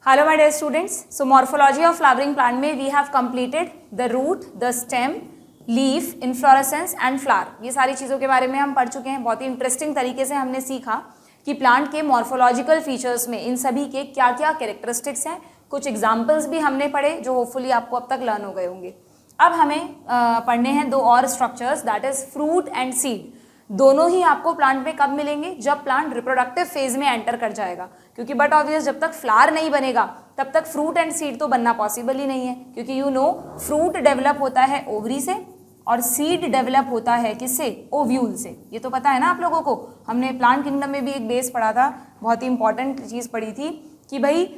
Hello my dear students. So morphology of flowering plant में we have completed the root, the stem, leaf, inflorescence and flower. ये सारी चीज़ों के बारे में हम पढ़ चुके हैं। बहुत ही इंटरेस्टिंग तरीके से हमने सीखा कि प्लांट के मॉर्फोलॉजिकल फीचर्स में इन सभी के क्या क्या कैरेक्टरिस्टिक्स हैं। कुछ एग्जाम्पल्स भी हमने पढ़े जो होपफुली आपको अब तक लर्न हो गए होंगे। अब हमें पढ़ने हैं दो और structures, that is fruit and seed. दोनों ही आपको प्लांट में कब मिलेंगे? जब प्लांट रिप्रोडक्टिव फेज में एंटर कर जाएगा, क्योंकि बट ऑब्वियस जब तक फ्लावर नहीं बनेगा तब तक फ्रूट एंड सीड तो बनना पॉसिबल ही नहीं है, क्योंकि यू नो फ्रूट डेवलप होता है ओवरी से और सीड डेवलप होता है किससे? ओव्यूल से। ये तो पता है ना आप लोगों को। हमने प्लांट किंगडम में भी एक बेस पढ़ा था, बहुत ही इंपॉर्टेंट चीज़ पढ़ी थी कि भाई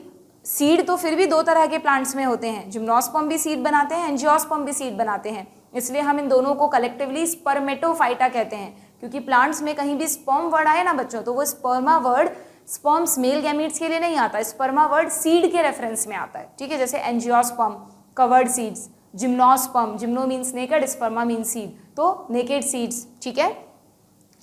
सीड तो फिर भी दो तरह के प्लांट्स में होते हैं, जिम्नोस्पर्म भी सीड बनाते हैं, एंजियोस्पर्म भी सीड बनाते हैं। इसलिए हम इन दोनों को कलेक्टिवली स्पर्मेटोफाइटा कहते हैं, क्योंकि प्लांट्स में कहीं भी स्पर्म वर्ड आए ना बच्चों, तो वो स्पर्मा वर्ड स्पर्म्स मेल गैमीट्स के लिए नहीं आता, स्पर्मा वर्ड सीड के रेफरेंस में आता है। ठीक है, जैसे angiosperm covered seeds, gymnosperm, gymno means naked, स्पर्मा means seed, तो नेकेड सीड्स। ठीक है,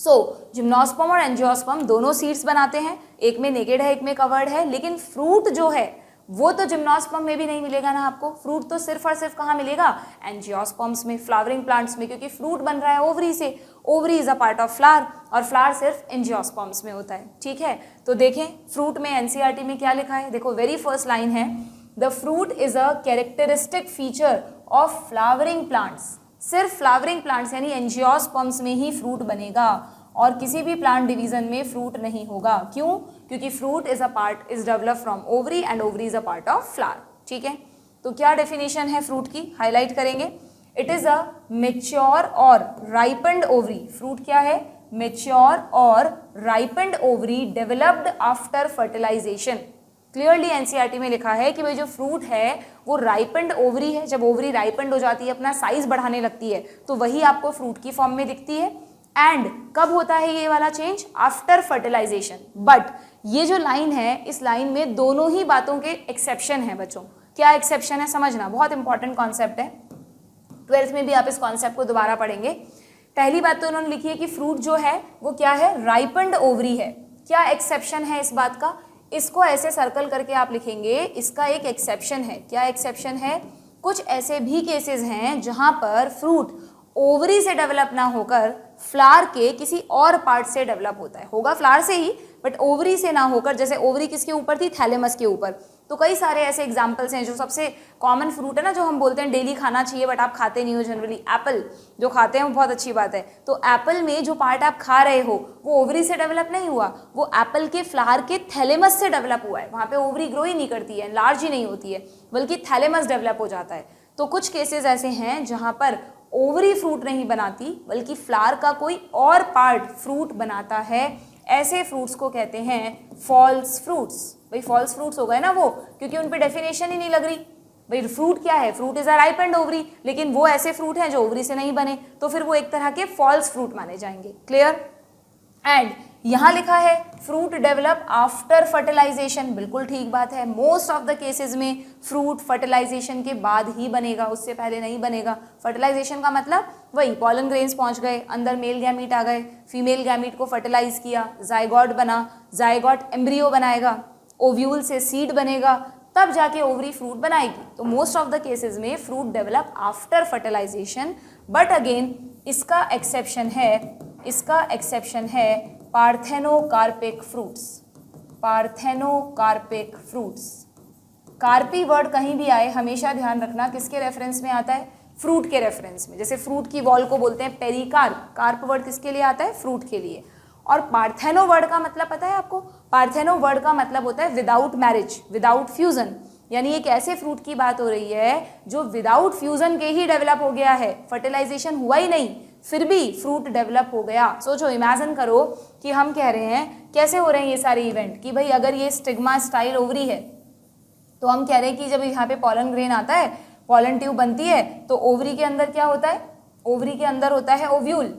सो जिम्नोस्पर्म और एंजियोस्पर्म दोनों सीड्स बनाते हैं, एक में नेकेड है एक में कवर्ड है। लेकिन फ्रूट जो है वो तो जिम्नोस्पर्म में भी नहीं मिलेगा ना आपको। फ्रूट तो सिर्फ और सिर्फ कहाँ मिलेगा? एंजियोस्पर्म्स में, फ्लावरिंग प्लांट्स में, क्योंकि फ्रूट बन रहा है ओवरी से। Ovary is a part of flower और फ्लावर सिर्फ एंजियोस्पर्म्स में होता है। ठीक है, तो देखें फ्रूट में एनसीईआरटी में क्या लिखा है। देखो वेरी फर्स्ट लाइन है, the fruit is a characteristic feature of flowering plants. सिर्फ फ्लावरिंग प्लांट्स यानी एंजियोस्पर्म्स में ही फ्रूट बनेगा और किसी भी प्लांट डिवीजन में फ्रूट नहीं होगा। क्यों? क्योंकि fruit is a part is develop from ovary and ovary is a part of flower. ठीक है, तो क्या डेफिनेशन है फ्रूट की, हाईलाइट करेंगे। इट इज अ मेच्योर और राइपेंड ओवरी। फ्रूट क्या है? मेच्योर और ripened ovary developed after fertilisation. Clearly NCERT में लिखा है कि भाई जो फ्रूट है वो राइपेंड ओवरी है। जब ओवरी राइपेंड हो जाती है, अपना साइज बढ़ाने लगती है, तो वही आपको फ्रूट की फॉर्म में दिखती है। एंड कब होता है ये वाला चेंज? After fertilisation. बट ये जो लाइन है, इस लाइन में दोनों ही बातों के एक्सेप्शन है बच्चों। क्या एक्सेप्शन है समझना, बहुत इंपॉर्टेंट कॉन्सेप्ट है। 12th में भी आप इस कॉन्सेप्ट को दोबारा पढ़ेंगे। पहली बात तो उन्होंने लिखी है कि फ्रूट जो है वो क्या है? राइपेंड ओवरी है। क्या एक्सेप्शन है इस बात का? इसको ऐसे सर्कल करके आप लिखेंगे, इसका एक एक्सेप्शन है। क्या एक्सेप्शन है? कुछ ऐसे भी केसेस हैं जहां पर फ्रूट ओवरी से डेवलप ना होकर फ्लावर के किसी और पार्ट से डेवलप होता है। होगा फ्लावर से ही, बट ओवरी से ना होकर। जैसे ओवरी किसके ऊपर थी? थैलेमस के ऊपर। तो कई सारे ऐसे एग्जाम्पल्स हैं। जो सबसे कॉमन फ्रूट है ना, जो हम बोलते हैं डेली खाना चाहिए बट आप खाते नहीं हो जनरली, एप्पल जो खाते हैं वो बहुत अच्छी बात है। तो एप्पल में जो पार्ट आप खा रहे हो वो ओवरी से डेवलप नहीं हुआ, वो एप्पल के फ्लावर के थैलेमस से डेवलप हुआ है। वहाँ पे ओवरी ग्रो ही नहीं करती है, लार्ज ही नहीं होती है, बल्कि थैलेमस डेवलप हो जाता है। तो कुछ केसेस ऐसे हैं जहाँ पर ओवरी फ्रूट नहीं बनाती, बल्कि फ्लावर का कोई और पार्ट फ्रूट बनाता है। ऐसे फ्रूट्स को कहते हैं फॉल्स फ्रूट्स। भाई फॉल्स फ्रूट्स हो गए ना वो, क्योंकि उन पे डेफिनेशन ही नहीं लग रही। भाई फ्रूट क्या है? Fruit is a ripened ovary, लेकिन वो ऐसे फ्रूट हैं जो ओवरी से नहीं बने, तो फिर वो एक तरह के फॉल्स फ्रूट माने जाएंगे। क्लियर? एंड यहाँ लिखा है फ्रूट डेवलप आफ्टर फर्टिलाइजेशन। बिल्कुल ठीक बात है। मोस्ट ऑफ द केसेस में फ्रूट फर्टिलाइजेशन के बाद ही बनेगा, उससे पहले नहीं बनेगा। फर्टिलाइजेशन का मतलब वही पॉलन ग्रेन्स पहुंच गए, अंदर मेल गैमीट आ गए, फीमेल गैमीट को फर्टिलाइज किया, जाइगोट बना, जाइगोट एम्ब्रियो बनाएगा, ओव्यूल से सीड बनेगा, तब जाके ओवरी फ्रूट बनाएगी। तो मोस्ट ऑफ द केसेस में fruit develop after fertilisation. But again इसका एक्सेप्शन है parthenocarpic fruits. Parthenocarpic fruits. Carpi word कहीं भी आए हमेशा ध्यान रखना किसके रेफरेंस में आता है? फ्रूट के रेफरेंस में। जैसे फ्रूट की वॉल को बोलते हैं पेरिकार्प, कार्प वर्ड किसके लिए आता है? फ्रूट के लिए। और पार्थेनो वर्ड का मतलब पता है आपको? पार्थेनो वर्ड का मतलब होता है विदाउट मैरिज, विदाउट फ्यूजन। यानी एक ऐसे फ्रूट की बात हो रही है जो विदाउट फ्यूजन के ही डेवलप हो गया है, फर्टिलाइजेशन हुआ ही नहीं, फिर भी फ्रूट डेवलप हो गया। सोचो, इमेजिन करो कि हम कह रहे हैं कैसे हो रहे हैं ये सारे इवेंट, कि भाई अगर ये स्टिग्मा स्टाइल ओवरी है तो हम कह रहे हैं कि जब यहाँ पे पॉलन ग्रेन आता है, पॉलन ट्यूब बनती है, तो ओवरी के अंदर क्या होता है? ओवरी के अंदर होता है ओव्यूल।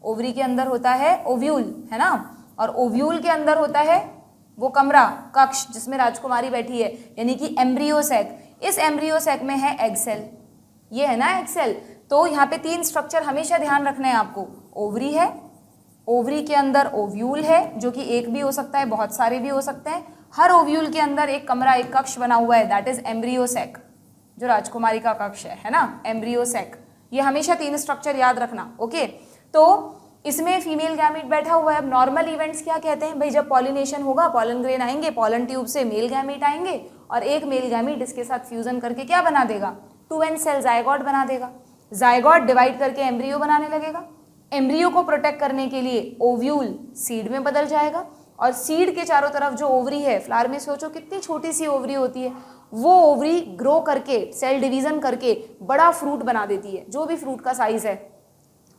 ओवरी के अंदर होता है ओव्यूल, है ना? और ओव्यूल के अंदर होता है वो कमरा, कक्ष जिसमें राजकुमारी बैठी है, यानी कि एम्ब्रियो सैक। इस एम्ब्रियो सैक में है एग सेल, ये है ना एग सेल। तो यहाँ पे 3 स्ट्रक्चर हमेशा ध्यान रखना है आपको। ओवरी है, ओवरी के अंदर ओव्यूल है, जो कि एक भी हो सकता है, बहुत सारे भी हो सकते हैं, हर ओव्यूल के अंदर एक कमरा, एक कक्ष बना हुआ है, दैट इज एम्ब्रियो सैक, जो राजकुमारी का कक्ष है ना, एम्ब्रियो सैक। ये हमेशा 3 स्ट्रक्चर याद रखना, ओके। तो इसमें फीमेल गैमीट बैठा हुआ है। अब नॉर्मल इवेंट्स क्या कहते हैं भाई, जब पॉलिनेशन होगा, पॉलन ग्रेन आएंगे, पॉलन ट्यूब से मेल गैमीट आएंगे और एक मेल गैमीट इसके साथ फ्यूजन करके क्या बना देगा, 2n सेल जायगोट बना देगा। जायगोट डिवाइड करके एम्ब्रियो बनाने लगेगा। एम्ब्रियो को प्रोटेक्ट करने के लिए ओव्यूल सीड में बदल जाएगा और सीड के चारों तरफ जो ओवरी है, फ्लावर में सोचो कितनी छोटी सी ओवरी होती है, वो ओवरी ग्रो करके, सेल डिवीजन करके बड़ा फ्रूट बना देती है। जो भी फ्रूट का साइज है,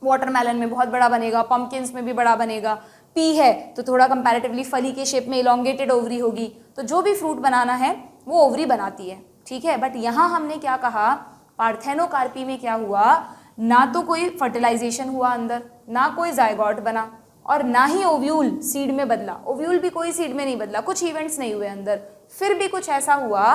वाटरमेलन में बहुत बड़ा बनेगा, पम्पकिन्स में भी बड़ा बनेगा, पी है तो थोड़ा कंपैरेटिवली फली के शेप में इलोंगेटेड ओवरी होगी। तो जो भी फ्रूट बनाना है वो ओवरी बनाती है, ठीक है। बट यहाँ हमने क्या कहा, पार्थेनोकार्पी में क्या हुआ, ना तो कोई फर्टिलाइजेशन हुआ अंदर, ना कोई जायगोट बना और ना ही ओव्यूल सीड में बदला। ओव्यूल भी कोई सीड में नहीं बदला, कुछ इवेंट्स नहीं हुए अंदर। फिर भी कुछ ऐसा हुआ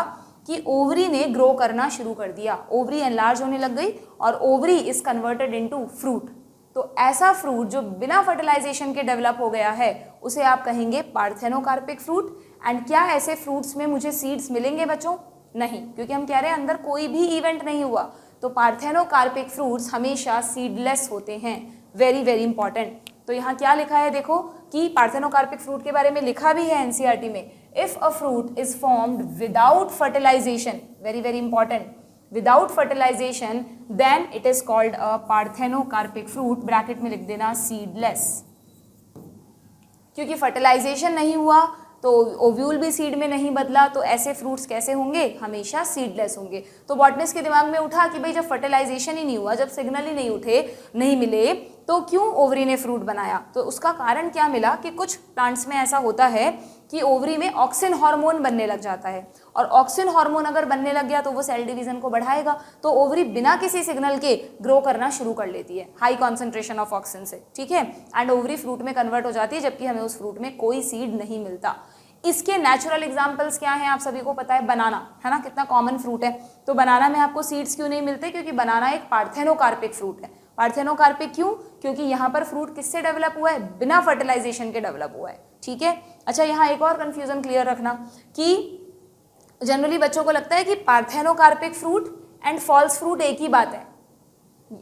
कि ओवरी ने ग्रो करना शुरू कर दिया, ओवरी एनलार्ज होने लग गई और ovary is converted into fruit. तो ऐसा फ्रूट जो बिना फर्टिलाइजेशन के डेवलप हो गया है उसे आप कहेंगे पार्थेनोकार्पिक फ्रूट। एंड क्या ऐसे फ्रूट्स में मुझे सीड्स मिलेंगे बच्चों? नहीं, क्योंकि हम कह रहे हैं अंदर कोई भी इवेंट नहीं हुआ। तो पार्थेनोकार्पिक फ्रूट्स हमेशा सीडलेस होते हैं, वेरी वेरी इंपॉर्टेंट। तो यहाँ क्या लिखा है देखो कि पार्थेनोकार्पिक फ्रूट के बारे में लिखा भी है एनसीईआरटी में, if a fruit is formed without fertilisation, very very important, without fertilisation then it is called a parthenocarpic fruit, bracket में लिख देना सीडलेस। क्योंकि फर्टिलाइजेशन नहीं हुआ तो ओव्यूल भी सीड में नहीं बदला, तो ऐसे फ्रूट्स कैसे होंगे? हमेशा सीडलेस होंगे। तो बॉटनिस्ट के दिमाग में उठा कि भाई जब फर्टिलाइजेशन ही नहीं हुआ, जब सिग्नल ही नहीं उठे, नहीं मिले, तो क्यों ओवरी ने फ्रूट बनाया? तो उसका कारण क्या मिला कि कुछ प्लांट्स में ऐसा होता है कि ओवरी में ऑक्सिन हार्मोन बनने लग जाता है और ऑक्सिन हार्मोन अगर बनने लग गया तो वो सेल डिवीजन को बढ़ाएगा, तो ओवरी बिना किसी सिग्नल के ग्रो करना शुरू कर लेती है हाई कॉन्सेंट्रेशन ऑफ ऑक्सिन से, ठीक है। एंड ओवरी फ्रूट में कन्वर्ट हो जाती है, जबकि हमें उस फ्रूट में कोई सीड नहीं मिलता। इसके नेचुरल एग्जाम्पल्स क्या हैं? आप सभी को पता है, बनाना है ना, कितना कॉमन फ्रूट है। तो बनाना में आपको सीड्स क्यों नहीं मिलते? क्योंकि बनाना एक पार्थेनोकार्पिक फ्रूट है। पार्थेनोकार्पिक क्यों? क्योंकि यहाँ पर फ्रूट किससे डेवलप हुआ है? बिना फर्टिलाइजेशन के डेवलप हुआ है, ठीक है। अच्छा, यहाँ एक और कंफ्यूजन क्लियर रखना कि जनरली बच्चों को लगता है कि parthenocarpic fruit and false fruit एक ही बात है।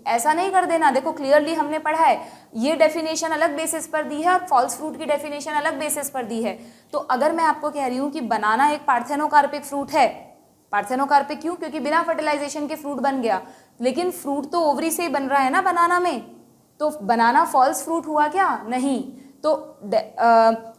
ऐसा नहीं कर देना। देखो क्लियरली हमने पढ़ा है, ये डेफिनेशन अलग बेसिस पर दी है और फॉल्स फ्रूट की डेफिनेशन अलग बेसिस पर दी है। तो अगर मैं आपको कह रही हूँ कि बनाना एक पार्थेनोकार्पिक फ्रूट है, पार्थेनोकार्पिक क्यों? क्योंकि बिना फर्टिलाइजेशन के फ्रूट बन गया, लेकिन फ्रूट तो ओवरी से ही बन रहा है ना बनाना में, तो बनाना फॉल्स फ्रूट हुआ क्या? नहीं। तो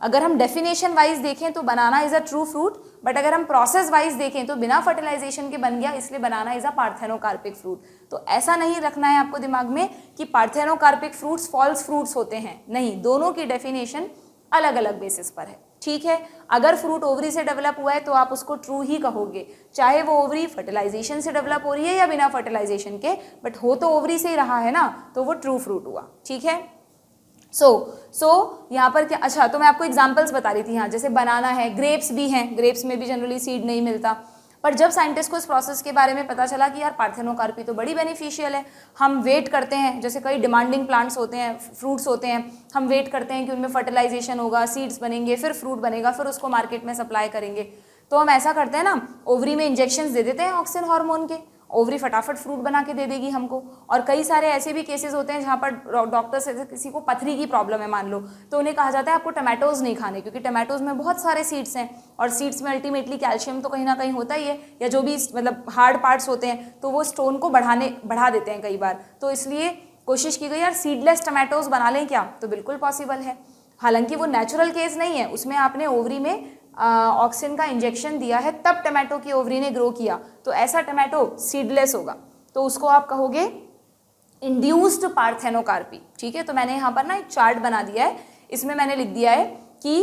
अगर हम डेफिनेशन वाइज देखें तो banana is a true fruit, but अगर हम प्रोसेस वाइज देखें तो बिना फर्टिलाइजेशन के बन गया, इसलिए बनाना इज अ पार्थेनोकार्पिक फ्रूट। तो ऐसा नहीं रखना है आपको दिमाग में कि पार्थेनोकार्पिक फ्रूट्स फॉल्स फ्रूट्स होते हैं, नहीं, दोनों की डेफिनेशन अलग अलग बेसिस पर है, ठीक है। अगर फ्रूट ओवरी से डेवलप हुआ है तो आप उसको ट्रू ही कहोगे, चाहे वो ओवरी फर्टिलाइजेशन से डेवलप हो रही है या बिना फर्टिलाइजेशन के, बट हो तो ओवरी से ही रहा है ना, तो वो ट्रू फ्रूट हुआ, ठीक है। सो यहाँ पर क्या, अच्छा तो मैं आपको एग्जांपल्स बता रही थी यहाँ, जैसे बनाना है, ग्रेप्स भी हैं, ग्रेप्स में भी जनरली सीड नहीं मिलता। पर जब साइंटिस्ट को इस प्रोसेस के बारे में पता चला कि यार पार्थेनोकार्पी तो बड़ी बेनिफिशियल है, हम वेट करते हैं, जैसे कई डिमांडिंग प्लांट्स होते हैं, फ्रूट्स होते हैं, हम वेट करते हैं कि उनमें फर्टिलाइजेशन होगा, सीड्स बनेंगे, फिर फ्रूट बनेगा, फिर उसको मार्केट में सप्लाई करेंगे। तो हम ऐसा करते हैं ना, ओवरी में इंजेक्शंस दे देते हैं ऑक्सिन हार्मोन के, ओवरी फटाफट फ्रूट बना के दे देगी हमको। और कई सारे ऐसे भी केसेस होते हैं जहाँ पर डॉक्टर से किसी को पथरी की प्रॉब्लम है मान लो, तो उन्हें कहा जाता है आपको टमाटोज नहीं खाने, क्योंकि टमाटोज में बहुत सारे सीड्स हैं और सीड्स में अल्टीमेटली कैल्शियम तो कहीं ना कहीं होता ही है, या जो भी मतलब हार्ड पार्ट्स होते हैं तो वो स्टोन को बढ़ा देते हैं कई बार। तो इसलिए कोशिश की गई यार सीडलेस टमाटोज बना लें क्या, तो बिल्कुल पॉसिबल है। हालांकि वो नेचुरल केस नहीं है, उसमें आपने ओवरी में ऑक्सिन का इंजेक्शन दिया है, तब टमाटो की ओवरी ने ग्रो किया, तो ऐसा टमाटो सीडलेस होगा, तो उसको आप कहोगे इंड्यूस्ड पार्थेनोकार्पी, ठीक है। तो मैंने यहाँ पर ना एक चार्ट बना दिया है, इसमें मैंने लिख दिया है कि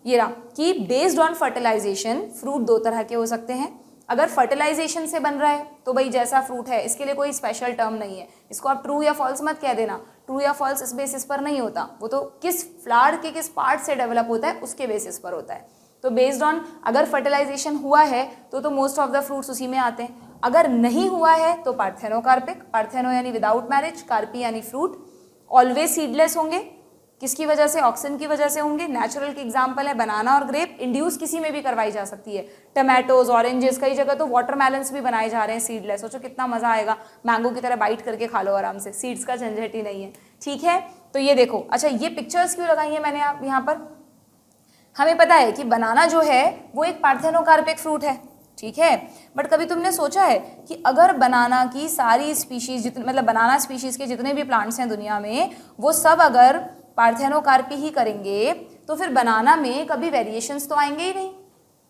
ये रहा कि बेस्ड ऑन फर्टिलाइजेशन फ्रूट दो तरह के हो सकते हैं। अगर फर्टिलाइजेशन से बन रहा है तो भाई जैसा फ्रूट है, इसके लिए कोई स्पेशल टर्म नहीं है, इसको आप ट्रू या फॉल्स मत कह देना, ट्रू या फॉल्स इस बेसिस पर नहीं होता, वो तो किस फ्लावर के किस पार्ट से डेवलप होता है उसके बेसिस पर होता है। तो बेस्ड ऑन अगर फर्टिलाइजेशन हुआ है तो मोस्ट ऑफ द फ्रूट्स उसी में आते हैं, अगर नहीं हुआ है तो पार्थेनोकार्पिक, पार्थेनो यानी विदाउट मैरिज, कार्पी यानी फ्रूट, ऑलवेज सीडलेस होंगे, किसकी वजह से? ऑक्सिन की वजह से होंगे। नेचुरल की एग्जांपल है बनाना और ग्रेप। इंड्यूस किसी में भी करवाई जा सकती है, टमाटोज, ऑरेंजेस, कई जगह तो वाटरमेलन्स भी बनाए जा रहे हैं सीडलेस। सोचो कितना मजा आएगा, मैंगो की तरह बाइट करके खा लो आराम से, सीड्स का झंझट ही नहीं है। ठीक है, तो ये देखो। अच्छा, ये पिक्चर्स क्यों लगाई है मैंने आप यहाँ पर? हमें पता है कि बनाना जो है वो एक पार्थेनोकार्पिक फ्रूट है, ठीक है। बट कभी तुमने सोचा है कि अगर बनाना की सारी स्पीशीज, जितने मतलब बनाना स्पीशीज के जितने भी प्लांट्स हैं दुनिया में, वो सब अगर पार्थेनोकार्पी ही करेंगे तो फिर बनाना में कभी वेरिएशंस तो आएंगे ही नहीं,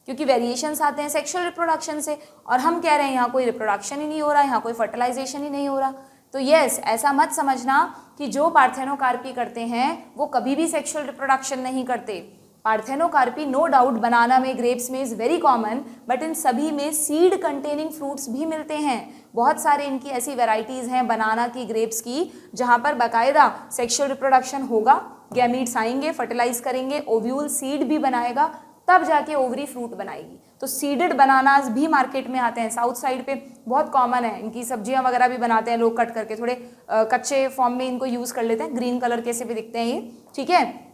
क्योंकि वेरिएशंस आते हैं सेक्सुअल रिप्रोडक्शन से, और हम कह रहे हैं यहाँ कोई रिप्रोडक्शन ही नहीं हो रहा, यहाँ कोई फर्टिलाइजेशन ही नहीं हो रहा। तो यस, ऐसा मत समझना कि जो पार्थेनोकार्पी करते हैं वो कभी भी सेक्सुअल रिप्रोडक्शन नहीं करते। पार्थेनोकार्पी नो डाउट बनाना में, ग्रेप्स में is very common, but in सभी में सीड कंटेनिंग फ्रूट्स भी मिलते हैं। बहुत सारे इनकी ऐसी वेराइटीज हैं बनाना की, ग्रेप्स की, जहां पर बाकायदा सेक्सुअल रिप्रोडक्शन होगा, गैमीट्स आएंगे, फर्टिलाइज करेंगे, ओव्यूल सीड भी बनाएगा, तब जाके ओवरी फ्रूट बनाएगी। तो सीडेड बनानास भी मार्केट में आते हैं, साउथ साइड पे बहुत कॉमन है। इनकी सब्जियां वगैरह भी बनाते हैं लोग, कट करके थोड़े कच्चे फॉर्म में इनको यूज कर लेते हैं। ग्रीन कलर के से भी दिखते हैं ये, ठीक है।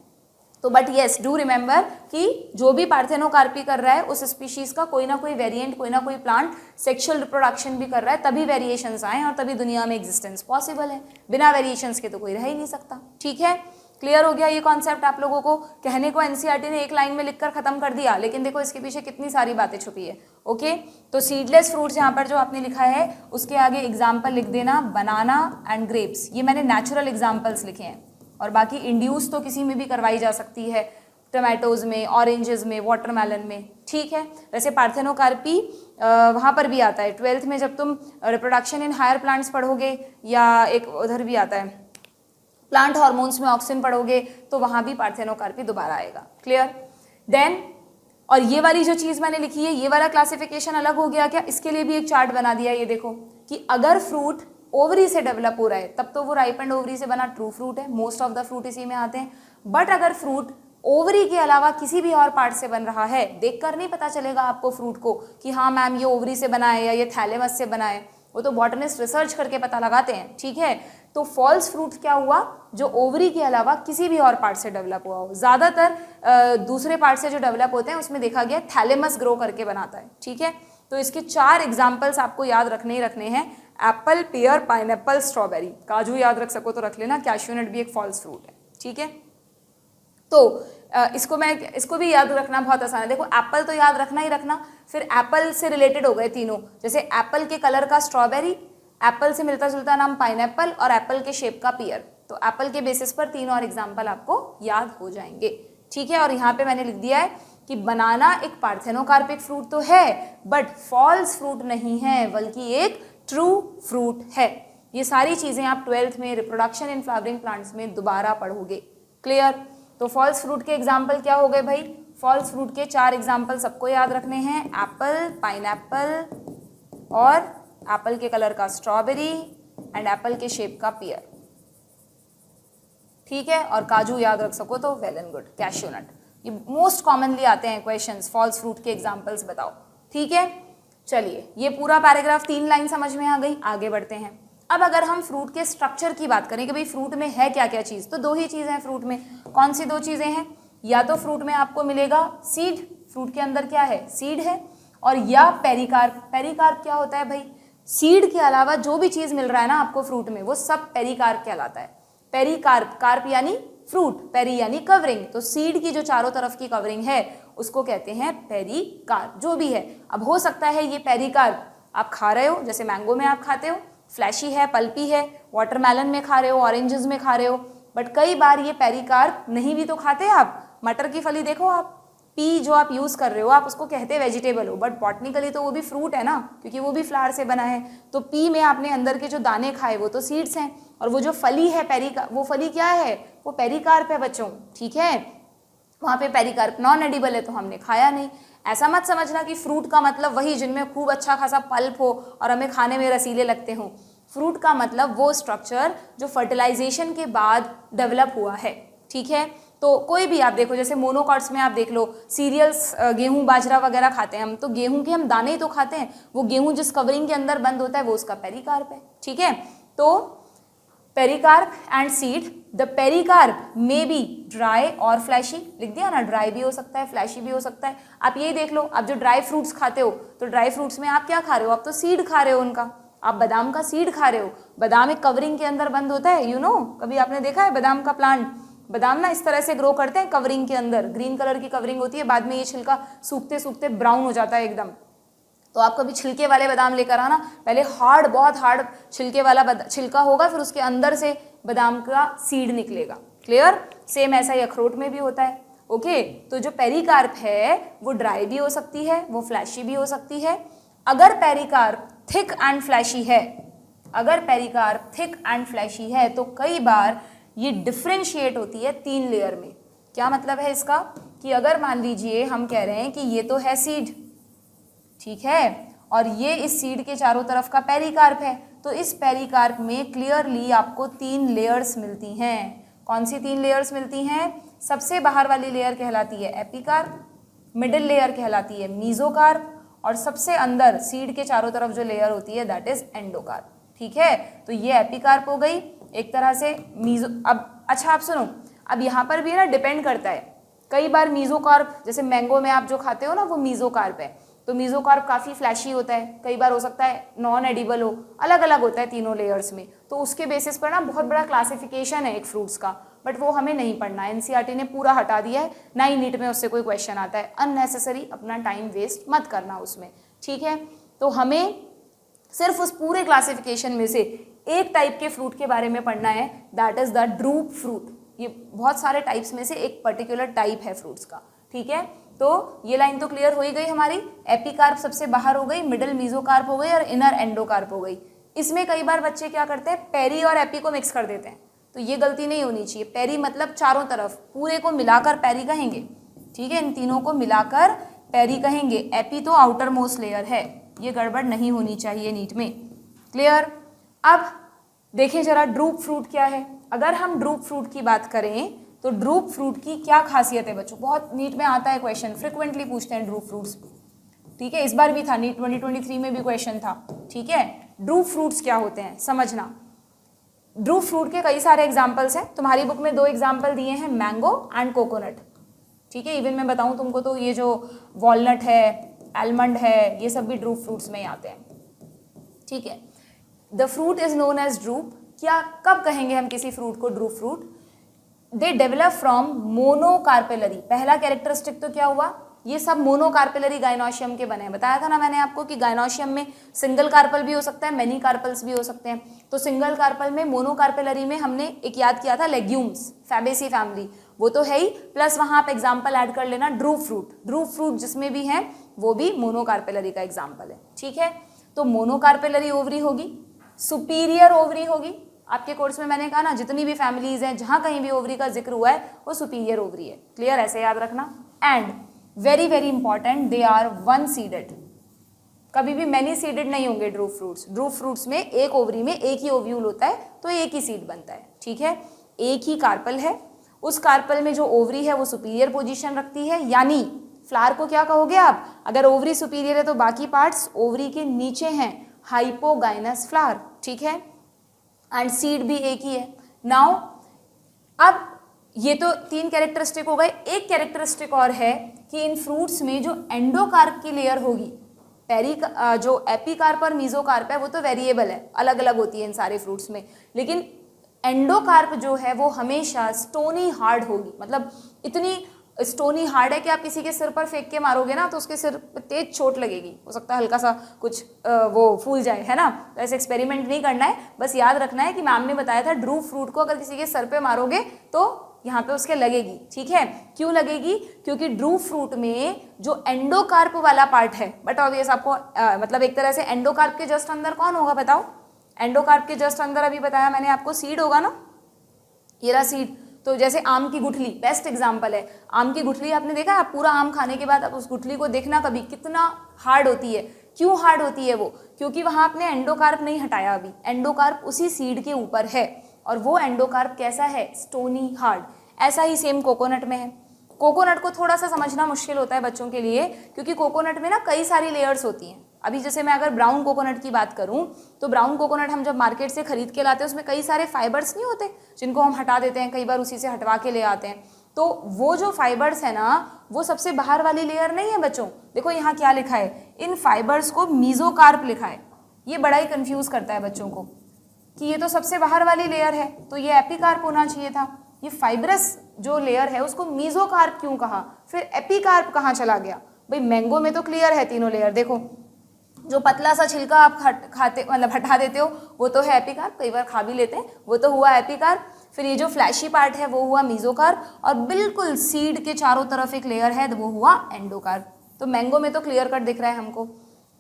तो बट येस, डू रिमेंबर कि जो भी पार्थेनोकार्पी कर रहा है उस स्पीशीज का कोई ना कोई वेरिएंट, कोई ना कोई प्लांट सेक्सुअल रिप्रोडक्शन भी कर रहा है, तभी वेरिएशंस आए और तभी दुनिया में एग्जिस्टेंस पॉसिबल है। बिना वेरिएशंस के तो कोई रह ही नहीं सकता। ठीक है, क्लियर हो गया ये कॉन्सेप्ट आप लोगों को? कहने को एनसीईआरटी ने एक लाइन में लिखकर खत्म कर दिया, लेकिन देखो इसके पीछे कितनी सारी बातें छुपी है। ओके, तो सीडलेस फ्रूट्स यहाँ पर जो आपने लिखा है उसके आगे एग्जाम्पल लिख देना, बनाना एंड ग्रेप्स। ये मैंने नेचुरल एग्जाम्पल्स लिखे हैं, और बाकी इंड्यूस तो किसी में भी करवाई जा सकती है, टमाटोज में, ऑरेंजेस में, वाटरमेलन में। ठीक है, वैसे पार्थेनोकार्पी वहाँ पर भी आता है 12th में, जब तुम रिप्रोडक्शन इन हायर प्लांट्स पढ़ोगे, या एक उधर भी आता है प्लांट हार्मोन्स में ऑक्सिन पढ़ोगे, तो वहाँ भी पार्थेनोकार्पी दोबारा आएगा। क्लियर? देन, और ये वाली जो चीज़ मैंने लिखी है, ये वाला क्लासिफिकेशन अलग हो गया क्या? इसके लिए भी एक चार्ट बना दिया, ये देखो कि अगर फ्रूट ओवरी से डेवलप हो रहा है तब तो वो राइपेंड ओवरी से बना ट्रू फ्रूट है, मोस्ट ऑफ द फ्रूट इसी में आते हैं। बट अगर फ्रूट ओवरी के अलावा किसी भी और पार्ट से बन रहा है, देखकर नहीं पता चलेगा आपको फ्रूट को कि हाँ मैम ये ओवरी से बना है या ये थैलेमस से बना है, वो तो बॉटनिस्ट रिसर्च करके पता लगाते हैं। ठीक है, तो फॉल्स फ्रूट क्या हुआ? जो ओवरी के अलावा किसी भी और पार्ट से डेवलप हुआ हो। ज़्यादातर दूसरे पार्ट से जो डेवलप होते हैं उसमें देखा गया थैलेमस ग्रो करके बनाता है। ठीक है, तो इसके 4 एग्जाम्पल्स आपको याद रखने ही रखने हैं, एप्पल, पेयर, पाइनएप्पल, स्ट्रॉबेरी। काजू याद रख सको तो रख लेना, कैश्यू नट भी एक फॉल्स फ्रूट है। ठीक है, तो इसको भी याद रखना बहुत आसान है। देखो एप्पल तो याद रखना ही रखना, फिर एप्पल से रिलेटेड हो गए तीनों, जैसे एप्पल के कलर का स्ट्रॉबेरी, एप्पल से मिलता जुलता नाम पाइनएप्पल, और एप्पल के शेप का पियर। तो एप्पल के बेसिस पर 3 और एग्जाम्पल आपको याद हो जाएंगे। ठीक है, और यहाँ पे मैंने लिख दिया है कि बनाना एक पार्थेनोकार्पिक फ्रूट तो है, बट फॉल्स फ्रूट नहीं है, बल्कि एक ट्रू फ्रूट है। ये सारी चीज़ें आप 12th में रिप्रोडक्शन इन फ्लावरिंग प्लांट्स में दोबारा पढ़ोगे। क्लियर? तो फॉल्स फ्रूट के एग्जाम्पल क्या हो गए भाई? फॉल्स फ्रूट के 4 एग्जाम्पल सबको याद रखने हैं, एप्पल, पाइनएप्पल, और एप्पल के कलर का स्ट्रॉबेरी, एंड एप्पल के शेप का पियर। ठीक है, और काजू याद रख सको तो well and good, cashew nut. ये मोस्ट कॉमनली आते हैं क्वेश्चंस, फॉल्स फ्रूट के एग्जाम्पल्स बताओ। ठीक है, चलिए ये पूरा पैराग्राफ 3 लाइन समझ में आ गई, आगे बढ़ते हैं। अब अगर हम फ्रूट के स्ट्रक्चर की बात करें कि भाई फ्रूट में है क्या क्या चीज़, तो 2 ही चीज़ें हैं फ्रूट में। कौन सी 2 चीज़ें हैं? या तो फ्रूट में आपको मिलेगा सीड, फ्रूट के अंदर क्या है? सीड है, और या पेरिकार्प। पेरिकार्प क्या होता है भाई? सीड के अलावा जो भी चीज़ मिल रहा है ना आपको फ्रूट में, वो सब पेरिकार्प कहलाता है। पेरिकार्प, कार्प यानी फ्रूट, पेरी यानी कवरिंग, तो सीड की जो चारों तरफ की कवरिंग है उसको कहते हैं पेरिकार्प। जो भी है, अब हो सकता है ये पेरिकार्प आप खा रहे हो, जैसे मैंगो में आप खाते हो, फ्लैशी है, पल्पी है, वाटरमेलन में खा रहे हो, ऑरेंजेस में खा रहे हो, बट कई बार ये पेरिकार्प नहीं भी तो खाते आप। मटर की फली देखो आप, पी जो आप यूज़ कर रहे हो, आप उसको कहते वेजिटेबल हो, बट बॉटनिकली तो वो भी फ्रूट है ना, क्योंकि वो भी फ्लावर से बना है। तो पी में आपने अंदर के जो दाने खाए वो तो सीड्स हैं, और वो जो फली है वो फली क्या है? वो पेरिकार्प है बच्चों। ठीक है, वहाँ पे पेरिकार्प नॉन एडिबल है तो हमने खाया नहीं। ऐसा मत समझना कि फ्रूट का मतलब वही जिनमें खूब अच्छा खासा पल्प हो और हमें खाने में रसीले लगते हों। फ्रूट का मतलब वो स्ट्रक्चर जो फर्टिलाइजेशन के बाद डेवलप हुआ है। ठीक है, तो कोई भी आप देखो, जैसे मोनोकॉट्स में आप देख लो, सीरियल्स, गेहूं बाजरा वगैरह खाते हैं हम, तो गेहूं के हम दाने ही तो खाते हैं, वो गेहूं जिस कवरिंग के अंदर बंद होता है वो उसका पेरिकार्प है। ठीक है, तो pericarp and seed, the pericarp may be dry और फ्लैशी, लिख दिया ना, ड्राई भी हो सकता है, फ्लैशी भी हो सकता है। आप यही देख लो, आप जो ड्राई फ्रूट्स खाते हो तो ड्राई फ्रूट्स में आप क्या खा रहे हो, आप तो सीड खा रहे हो उनका, आप बादाम का सीड खा रहे हो। बादाम एक कवरिंग के अंदर बंद होता है, यू नो, कभी आपने देखा है बादाम का प्लांट? बादाम ना इस तरह से ग्रो करते हैं कवरिंग के अंदर, ग्रीन कलर की कवरिंग होती है, बाद में ये छिलका सूखते सूखते ब्राउन हो जाता है एकदम। तो आप कभी छिलके वाले बादाम लेकर आना, पहले हार्ड, बहुत हार्ड छिलके वाला छिलका होगा, फिर उसके अंदर से बादाम का सीड निकलेगा। क्लियर? सेम ऐसा ही अखरोट में भी होता है। ओके, तो जो पेरिकार्प है वो ड्राई भी हो सकती है, वो फ्लैशी भी हो सकती है। अगर पेरिकार्प थिक एंड फ्लैशी है, अगर पेरिकार्प थिक एंड फ्लैशी है तो कई बार ये डिफ्रेंशिएट होती है 3 लेयर में। क्या मतलब है इसका? कि अगर मान लीजिए हम कह रहे हैं कि ये तो है सीड, ठीक है, और ये इस सीड के चारों तरफ का पेरिकार्प है, तो इस पेरिकार्प में क्लियरली आपको 3 लेयर्स मिलती हैं। कौन सी 3 लेयर्स मिलती हैं? सबसे बाहर वाली लेयर कहलाती है एपिकार्प, मिडिल लेयर कहलाती है मीजोकार्प, और सबसे अंदर सीड के चारों तरफ जो लेयर होती है दैट इज एंडोकार्प। ठीक है, तो ये एपिकार्प हो गई एक तरह से मीजो। अब अच्छा आप सुनो, अब यहाँ पर भी ना डिपेंड करता है, कई बार मीजोकार्प, जैसे मैंगो में आप जो खाते हो ना वो मीजोकार्प है, तो मीजोकार्प काफ़ी फ्लैशी होता है, कई बार हो सकता है नॉन एडिबल हो, अलग अलग होता है तीनों लेयर्स में। तो उसके बेसिस पर ना बहुत बड़ा क्लासिफिकेशन है एक फ्रूट्स का, बट वो हमें नहीं पढ़ना है, एनसीईआरटी ने पूरा हटा दिया है, ना ही नीट में उससे कोई क्वेश्चन आता है। अननेसेसरी अपना टाइम वेस्ट मत करना उसमें, ठीक है। तो हमें सिर्फ उस पूरे क्लासिफिकेशन में से एक टाइप के फ्रूट के बारे में पढ़ना है, that is the drupe fruit. ये बहुत सारे टाइप्स में से एक पर्टिकुलर टाइप है फ्रूट्स का, ठीक है। तो ये लाइन तो क्लियर हो ही गई हमारी, एपिकार्प सबसे बाहर हो गई, मिडिल मीजोकार्प हो गई और इनर एंडोकार्प हो गई। इसमें कई बार बच्चे क्या करते हैं, पेरी और एपी को मिक्स कर देते हैं, तो ये गलती नहीं होनी चाहिए। पेरी मतलब चारों तरफ, पूरे को मिलाकर पेरी कहेंगे, ठीक है, इन तीनों को मिलाकर पेरी कहेंगे। एपी तो आउटर मोस्ट लेयर है, ये गड़बड़ नहीं होनी चाहिए नीट में। क्लियर? अब देखें जरा ड्रूप फ्रूट क्या है। अगर हम ड्रूप फ्रूट की बात करें तो ड्रूप फ्रूट की क्या खासियत है बच्चों, बहुत नीट में आता है क्वेश्चन, फ्रिक्वेंटली पूछते हैं ड्रूप फ्रूट्स, ठीक है, इस बार भी था, नीट 2023 में भी क्वेश्चन था, ठीक है। ड्रूप फ्रूट्स क्या होते हैं समझना। ड्रूप फ्रूट के कई सारे एग्जाम्पल्स हैं, तुम्हारी बुक में 2 एग्जाम्पल दिए हैं, मैंगो एंड कोकोनट, ठीक है। इवन मैं बताऊं तुमको तो ये जो वॉलनट है, आलमंड है, ये सब भी ड्रूप फ्रूट्स में ही आते हैं, ठीक है। The fruit is known as drupe. क्या, कब कहेंगे हम किसी फ्रूट को drupe fruit? They develop from monocarpellary. पहला कैरेक्टरिस्टिक तो क्या हुआ, ये सब मोनोकार्पेलरी गाइनोशियम के बने हैं। बताया था ना मैंने आपको कि गाइनोशियम में सिंगल कार्पल भी हो सकता है, मेनी कार्पल्स भी हो सकते हैं। तो सिंगल कार्पल में, मोनोकार्पेलरी में हमने एक याद किया था लेग्यूम्स, फैबेसी फैमिली, वो तो है ही, प्लस वहाँ आप एग्जाम्पल ऐड कर लेना ड्रूप फ्रूट। ड्रूप फ्रूट जिसमें भी है वो भी मोनोकार्पेलरी का एग्जाम्पल है, ठीक है। तो मोनोकार्पेलरी ओवरी होगी, सुपीरियर ओवरी होगी। आपके कोर्स में मैंने कहा ना, जितनी भी फैमिलीज हैं जहां कहीं भी ओवरी का जिक्र हुआ है वो सुपीरियर ओवरी है। क्लियर? ऐसे याद रखना। And very very important, they are 1 seeded. कभी भी मैनी सीडेड नहीं होंगे ड्रूप फ्रूट्स। ड्रूप फ्रूट्स में एक ओवरी में एक ही ओव्यूल होता है, तो एक ही सीड बनता है, ठीक है। एक ही कार्पल है, उस कार्पल में जो ओवरी है वो सुपीरियर पोजीशन रखती है, यानी फ्लावर को क्या कहोगे आप, अगर ओवरी सुपीरियर है तो बाकी पार्ट्स ओवरी के नीचे हैं, हाइपोगाइनस फ्लावर, ठीक है। एंड सीड भी एक ही है। नाउ अब ये तो 3 कैरेक्टरिस्टिक हो गए। एक कैरेक्टरिस्टिक और है कि इन फ्रूट्स में जो एंडोकार्प की लेयर होगी, जो एपिकार्प और मीजोकार्प है वो तो वेरिएबल है, अलग अलग होती है इन सारे फ्रूट्स में, लेकिन एंडोकार्प जो है वो हमेशा स्टोनी हार्ड होगी। मतलब इतनी स्टोनी हार्ड है कि आप किसी के सिर पर फेंक के मारोगे ना तो उसके सिर पर तेज चोट लगेगी, हो सकता है हल्का सा कुछ वो फूल जाए, है ना। तो ऐसे एक्सपेरिमेंट नहीं करना है, बस याद रखना है कि मैम ने बताया था ड्रूप फ्रूट को अगर किसी के सर पे मारोगे तो यहाँ पे उसके लगेगी, ठीक है। क्यों लगेगी? क्योंकि ड्रूप फ्रूट में जो एंडोकार्प वाला पार्ट है, बट ऑब्वियस आपको मतलब एक तरह से एंडोकार्प के जस्ट अंदर कौन होगा बताओ? एंडोकार्प के जस्ट अंदर अभी बताया मैंने आपको सीड होगा ना, ये रहा सीड। तो जैसे आम की गुठली बेस्ट एग्जांपल है। आम की गुठली आपने देखा, आप पूरा आम खाने के बाद आप उस गुठली को देखना कभी, कितना हार्ड होती है। क्यों हार्ड होती है वो? क्योंकि वहाँ आपने एंडोकार्प नहीं हटाया अभी, एंडोकार्प उसी सीड के ऊपर है, और वो एंडोकार्प कैसा है? Stony hard. ऐसा ही सेम कोकोनट में है। कोकोनट को थोड़ा सा समझना मुश्किल होता है बच्चों के लिए, क्योंकि कोकोनट में ना कई सारी लेयर्स होती हैं, अभी जैसे मैं अगर ब्राउन कोकोनट की बात करूं तो ब्राउन कोकोनट हम जब मार्केट से खरीद के लाते हैं उसमें कई सारे फाइबर्स नहीं होते जिनको हम हटा देते हैं, कई बार उसी से हटवा के ले आते हैं। तो वो जो फाइबर्स है ना वो सबसे बाहर वाली लेयर नहीं है बच्चों। देखो यहाँ क्या लिखा है, इन फाइबर्स को मीजोकार्प लिखा है। ये बड़ा ही कंफ्यूज करता है बच्चों को कि ये तो सबसे बाहर वाली लेयर है तो ये एपिकार्प होना चाहिए था, ये फाइब्रस जो लेयर है उसको मीजोकार्प क्यों कहा, फिर एपिकार्प कहाँ चला गया। भाई मैंगो में तो क्लियर है तीनों लेयर, देखो जो पतला सा छिलका आप खाते मतलब हटा देते हो वो तो है एपिकार्प, कई बार खा भी लेते हैं, वो तो हुआ एपिकार्प। फिर ये जो फ्लैशी पार्ट है वो हुआ मीजोकार्प, और बिल्कुल सीड के चारों तरफ एक लेयर है वो हुआ एंडोकार्प। तो मैंगो में तो क्लियर कट दिख रहा है हमको।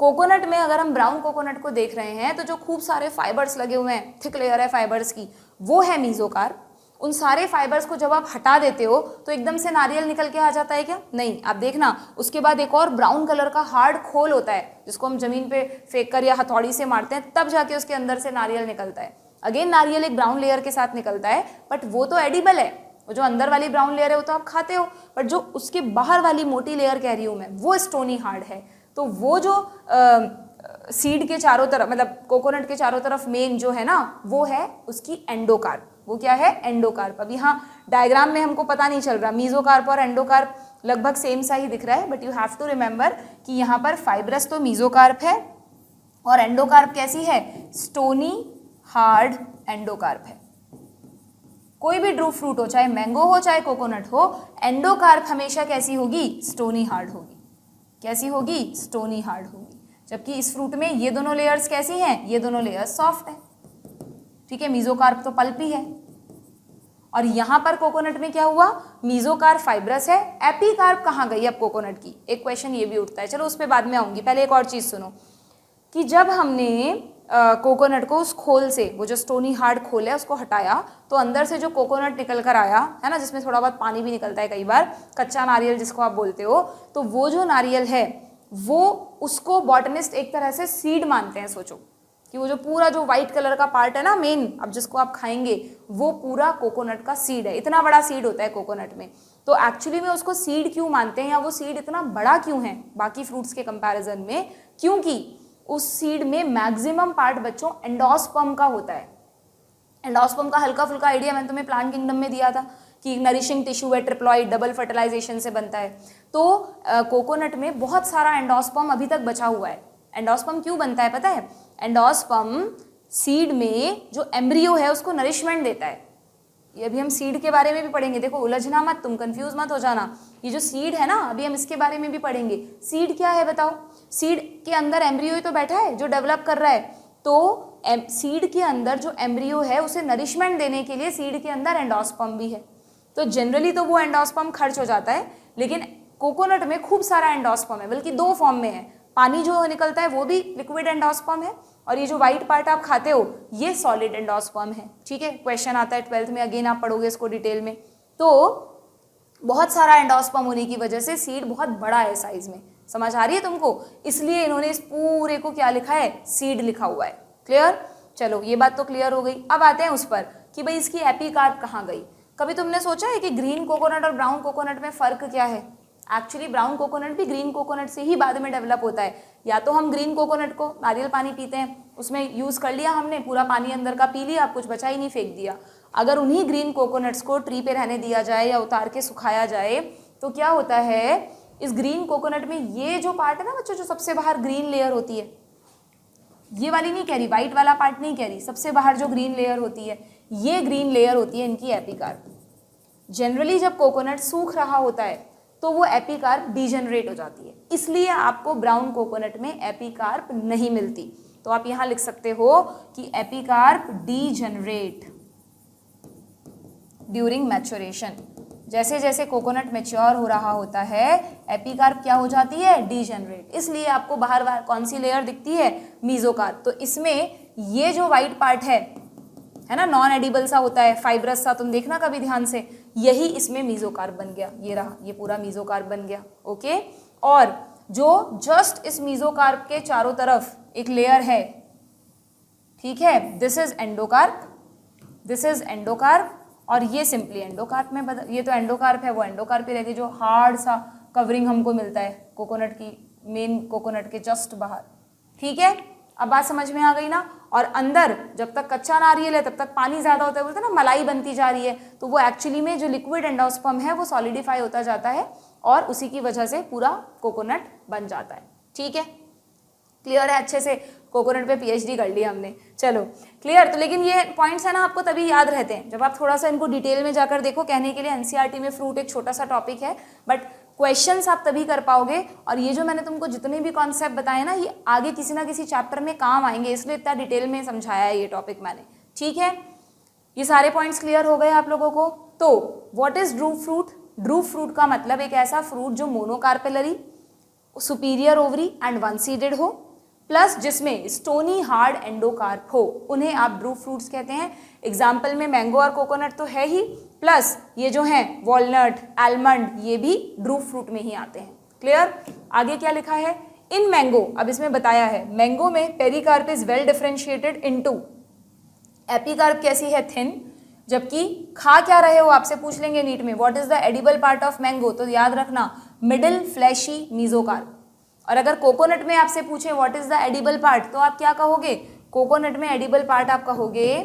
कोकोनट में अगर हम ब्राउन कोकोनट को देख रहे हैं तो जो खूब सारे फाइबर्स लगे हुए हैं, थिक लेयर है फाइबर्स की, वो है मीजोकार्प। उन सारे फाइबर्स को जब आप हटा देते हो तो एकदम से नारियल निकल के आ जाता है क्या? नहीं, आप देखना उसके बाद एक और ब्राउन कलर का हार्ड खोल होता है जिसको हम जमीन पे फेंक कर या हथौड़ी से मारते हैं, तब जाके उसके अंदर से नारियल निकलता है। अगेन नारियल एक ब्राउन लेयर के साथ निकलता है, बट वो तो एडिबल है, वो जो अंदर वाली ब्राउन लेयर है वो तो आप खाते हो, बट जो उसके बाहर वाली मोटी लेयर कह रही हूँ मैं वो स्टोनी हार्ड है। तो वो जो सीड के चारों तरफ मतलब कोकोनट के चारों तरफ मेन जो है ना वो है उसकी एंडोकार्प। वो क्या है? एंडोकार्प। अब यहाँ डायग्राम में हमको पता नहीं चल रहा, मीजोकार्प और एंडोकार्प लगभग सेम सा ही दिख रहा है, but you have to remember कि यहाँ पर फाइब्रस तो मीजोकार्प है और एंडोकार्प कैसी है? स्टोनी हार्ड एंडोकार्प है। कोई भी ड्रू फ्रूट हो, चाहे मैंगो हो चाहे कोकोनट हो, एंडोकार्प हमेशा कैसी होगी? स्टोनी हार्ड होगी। कैसी होगी? स्टोनी हार्ड होगी। जबकि इस फ्रूट में ये दोनों लेयर्स कैसी हैं? ये दोनों लेयर्स सॉफ्ट हैं। ठीक है, मीजोकार्प तो पल्पी है। और यहां पर कोकोनट में क्या हुआ? मीजोकार्प फाइब्रस है, एपिकार्प कहाँ गई अब कोकोनट की? एक क्वेश्चन ये भी उठता है, चलो उस पर बाद में आऊंगी, पहले एक और चीज सुनो कि जब हमने कोकोनट को उस खोल से, वो जो स्टोनी हार्ड खोल है उसको हटाया तो अंदर से जो कोकोनट निकल कर आया है ना, जिसमें थोड़ा बहुत पानी भी निकलता है कई बार, कच्चा नारियल जिसको आप बोलते हो, तो वो जो नारियल है वो उसको बॉटनिस्ट एक तरह से सीड मानते हैं। सोचो कि वो जो पूरा जो व्हाइट कलर का पार्ट है ना मेन, अब जिसको आप खाएंगे, वो पूरा कोकोनट का सीड है। इतना बड़ा सीड होता है कोकोनट में, तो एक्चुअली में उसको सीड क्यों मानते हैं या वो सीड इतना बड़ा क्यों है बाकी फ्रूट्स के कंपैरिजन में? क्योंकि उस सीड में मैक्सिमम पार्ट बच्चों एंडोस्पर्म का होता है। एंडोस्पर्म का हल्का फुल्का आइडिया मैंने तुम्हें प्लांट किंगडम में दिया था कि नरिशिंग टिश्यू है, ट्रिप्लॉइड, डबल फर्टिलाइजेशन से बनता है। तो कोकोनट में बहुत सारा एंडोस्पर्म अभी तक बचा हुआ है। एंडोस्पर्म क्यों बनता है पता है? एंडोस्पर्म सीड में जो एम्ब्रियो है उसको नरिशमेंट देता है। ये अभी हम सीड के बारे में भी पढ़ेंगे, देखो उलझना मत, तुम कंफ्यूज मत हो जाना। ये जो सीड है ना अभी हम इसके बारे में भी पढ़ेंगे। सीड क्या है बताओ? सीड के अंदर एम्ब्रियो ही तो बैठा है जो डेवलप कर रहा है। तो सीड के अंदर जो एम्ब्रियो है उसे नरिशमेंट देने के लिए सीड के अंदर एंडोस्पर्म भी है। तो जनरली तो वो एंडोस्पर्म खर्च हो जाता है, लेकिन कोकोनट में खूब सारा एंडोस्पर्म है, बल्कि दो फॉर्म में है। पानी जो निकलता है वो भी लिक्विड एंडोस्पर्म है, और ये जो व्हाइट पार्ट आप खाते हो ये सॉलिड एंडोस्पर्म है। ठीक है, क्वेश्चन आता है 12th में, अगेन आप पढ़ोगे इसको डिटेल में। तो बहुत सारा एंडोस्पर्म होने की वजह से सीड बहुत बड़ा है साइज में। समझ आ रही है तुमको? इसलिए इन्होंने इस पूरे को क्या लिखा है? सीड लिखा हुआ है। क्लियर? चलो ये बात तो क्लियर हो गई। अब आते हैं उस पर कि भाई इसकी एपिकार्प कहाँ गई। कभी तुमने सोचा है कि ग्रीन कोकोनट और ब्राउन कोकोनट में फ़र्क क्या है? एक्चुअली ब्राउन कोकोनट भी ग्रीन कोकोनट से ही बाद में डेवलप होता है। या तो हम ग्रीन कोकोनट को नारियल पानी पीते हैं, उसमें यूज़ कर लिया हमने, पूरा पानी अंदर का पी लिया, कुछ बचा ही नहीं, फेंक दिया। अगर उन्हीं ग्रीन कोकोनट्स को ट्री पे रहने दिया जाए या उतार के सुखाया जाए तो क्या होता है, इस ग्रीन कोकोनट में ये जो पार्ट है ना बच्चों, जो सबसे बाहर ग्रीन लेयर होती है, ये वाली नहीं कह रही, वाइट वाला पार्ट नहीं कह रही, सबसे बाहर जो ग्रीन लेयर होती है, ये ग्रीन लेयर होती है इनकी एपिकार्प। जनरली जब कोकोनट सूख रहा होता है तो वो एपिकार्प डीजनरेट हो जाती है, इसलिए आपको ब्राउन कोकोनट में एपिकार्प नहीं मिलती। तो आप यहां लिख सकते हो कि एपिकार्प डीजनरेट ड्यूरिंग मैच्योरेशन। जैसे जैसे कोकोनट मैच्योर हो रहा होता है एपिकार्प क्या हो जाती है? डीजनरेट। इसलिए आपको बाहर बाहर कौन सी लेयर दिखती है? मीजोकार्प। तो इसमें ये जो व्हाइट पार्ट है ना, नॉन एडिबल सा होता है, फाइब्रस सा, तुम देखना कभी ध्यान से, यही इसमें मीजोकार्प बन गया। ये रहा, ये पूरा मीजोकार्प बन गया। ओके, और जो जस्ट इस मीजोकार्प के चारों तरफ एक लेयर है, ठीक है, this is endocarp, this is endocarp, और ये सिंपली एंडोकार्प में बदल, ये तो एंडोकार्प है, वो एंडोकार्प ही रहेगी, जो हार्ड सा कवरिंग हमको मिलता है कोकोनट की, मेन कोकोनट के जस्ट बाहर। ठीक है, अब बात समझ में आ गई ना। और अंदर जब तक कच्चा नारियल है तब तक पानी ज़्यादा होता है, बोलते हैं ना मलाई बनती जा रही है, तो वो एक्चुअली में जो लिक्विड एंडोस्पर्म है वो सॉलिडिफाई होता जाता है और उसी की वजह से पूरा कोकोनट बन जाता है। ठीक है, क्लियर है अच्छे से, कोकोनट पे पीएचडी कर लिया हमने। चलो क्लियर। तो लेकिन ये पॉइंट्स है ना आपको तभी याद रहते हैं जब आप थोड़ा सा इनको डिटेल में जाकर देखो। कहने के लिए एनसीईआरटी में फ्रूट एक छोटा सा टॉपिक है, बट क्वेश्चंस आप तभी कर पाओगे। और ये जो मैंने तुमको जितने भी कॉन्सेप्ट बताए ना, ये आगे किसी ना किसी चैप्टर में काम आएंगे, इसलिए इतना डिटेल में समझाया है ये टॉपिक मैंने। ठीक है, ये सारे पॉइंट्स क्लियर हो गए आप लोगों को। तो what is drupe fruit? Drupe fruit का मतलब एक ऐसा फ्रूट जो monocarpellary, superior ovary and one seeded हो, प्लस जिसमें स्टोनी हार्ड एंडोकार्प हो, उन्हें आप ड्रूप फ्रूट्स कहते हैं। एग्जाम्पल में मैंगो और कोकोनट तो है ही, प्लस ये जो हैं वॉलनट, आलमंड, ये भी ड्रूप फ्रूट में ही आते हैं। क्लियर। आगे क्या लिखा है? इन मैंगो, अब इसमें बताया है मैंगो में pericarp is well differentiated into, epicarp कैसी है? थिन। जबकि खा क्या रहे हो आपसे पूछ लेंगे नीट में, what is the edible part of mango, तो याद रखना मिडिल फ्लैशी मीजोकार्प। और अगर कोकोनट में आपसे पूछे what is the edible part, तो आप क्या कहोगे? कोकोनट में एडिबल पार्ट आप कहोगे,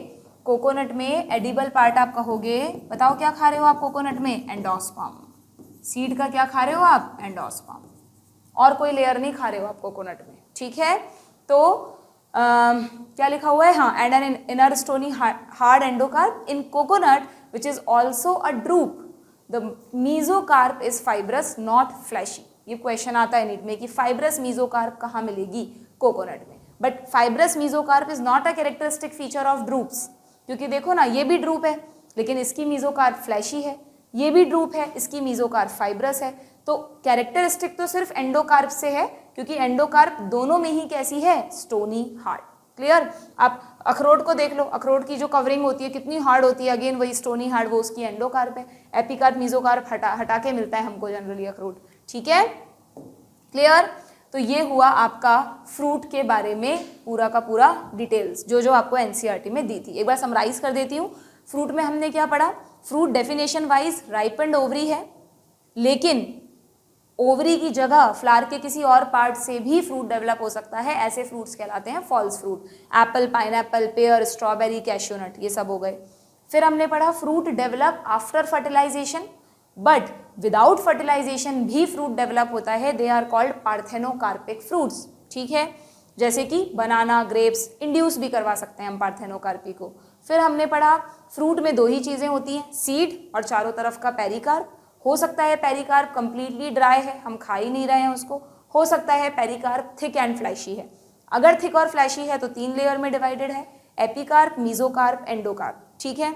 कोकोनट में एडिबल पार्ट आप कहोगे, बताओ क्या खा रहे हो आप कोकोनट में? एंडोस्पर्म। सीड का क्या खा रहे हो आप? एंडोस्पर्म। और कोई लेयर नहीं खा रहे हो आप कोकोनट में। ठीक है, तो क्या लिखा हुआ है? हाँ, and an inner stony hard endocarp in coconut which is also a drupe, the mesocarp is fibrous not fleshy. ये क्वेश्चन आता है नीट में कि फाइब्रस मीजोकार्प कहाँ मिलेगी? कोकोनट में। But fibrous mesocarp is not a characteristic feature of drupes, क्योंकि देखो ना ये भी ड्रूप है लेकिन इसकी मीजोकार्प फ्लैशी है, ये भी ड्रूप है इसकी मीजोकार्प फाइब्रस है। तो कैरेक्टरिस्टिक तो सिर्फ एंडोकार्प से है, क्योंकि एंडोकार्प दोनों में ही कैसी है? Stony hard. क्लियर। आप अखरोट को देख लो, अखरोट की जो कवरिंग होती है कितनी हार्ड होती है, अगेन वही स्टोनी हार्ड, वो उसकी एंडोकार्प है। एपिकार्प मीजोकार्प हटा के मिलता है हमको जनरली अखरोट। ठीक है, क्लियर। तो ये हुआ आपका फ्रूट के बारे में पूरा का पूरा डिटेल्स जो जो आपको एनसीईआरटी में दी थी। एक बार समराइज कर देती हूँ। फ्रूट में हमने क्या पढ़ा? Fruit definition wise ripened ovary है, लेकिन ओवरी की जगह फ्लावर के किसी और पार्ट से भी फ्रूट डेवलप हो सकता है, ऐसे फ्रूट्स कहलाते हैं false fruit. Apple, pineapple, pear, strawberry, cashew nut, ये सब हो गए। फिर हमने पढ़ा fruit develop after fertilisation, but without fertilisation भी फ्रूट डेवलप होता है, they are called parthenocarpic fruits. ठीक है, जैसे कि बनाना, ग्रेप्स, इंड्यूस भी करवा सकते हैं हम पार्थेनोकार्पी को। फिर हमने पढ़ा फ्रूट में दो ही चीज़ें होती हैं, सीड और चारों तरफ का पेरिकार्प। हो सकता है पेरिकार्प कंप्लीटली ड्राई है, हम खा ही नहीं रहे हैं उसको, हो सकता है पेरिकार्प थिक एंड फ्लैशी है। अगर थिक और फ्लैशी है तो 3 लेयर में डिवाइडेड है, एपिकार्प, मीजोकार्प, एंडोकार्प। ठीक है,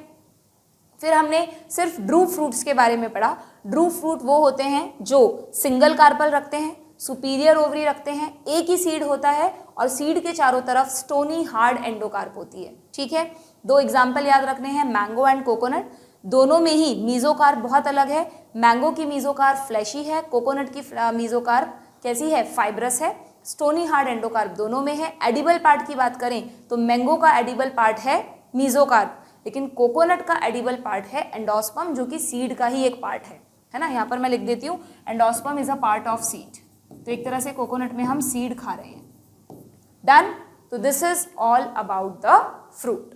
फिर हमने सिर्फ ड्रूप फ्रूट्स के बारे में पढ़ा। ड्रूप फ्रूट वो होते हैं जो सिंगल कार्पल रखते हैं, सुपीरियर ओवरी रखते हैं, एक ही सीड होता है और सीड के चारों तरफ स्टोनी हार्ड एंडोकार्प होती है। ठीक है, 2 एग्जाम्पल याद रखने हैं, मैंगो एंड कोकोनट। दोनों में ही मीजोकार्प बहुत अलग है। मैंगो की मीजोकार्प फ्लैशी है, कोकोनट की मीजोकार्प कैसी है? फाइब्रस है। स्टोनी हार्ड एंडोकार्प दोनों में है। एडिबल पार्ट की बात करें तो मैंगो का एडिबल पार्ट है मीजोकार्प, लेकिन कोकोनट का एडिबल पार्ट है एंडोस्पर्म, जो कि सीड का ही एक पार्ट है ना। यहाँ पर मैं लिख देती हूँ, endosperm is a part of seed. तो एक तरह से कोकोनट में हम सीड खा रहे हैं। डन। तो this is all about the fruit.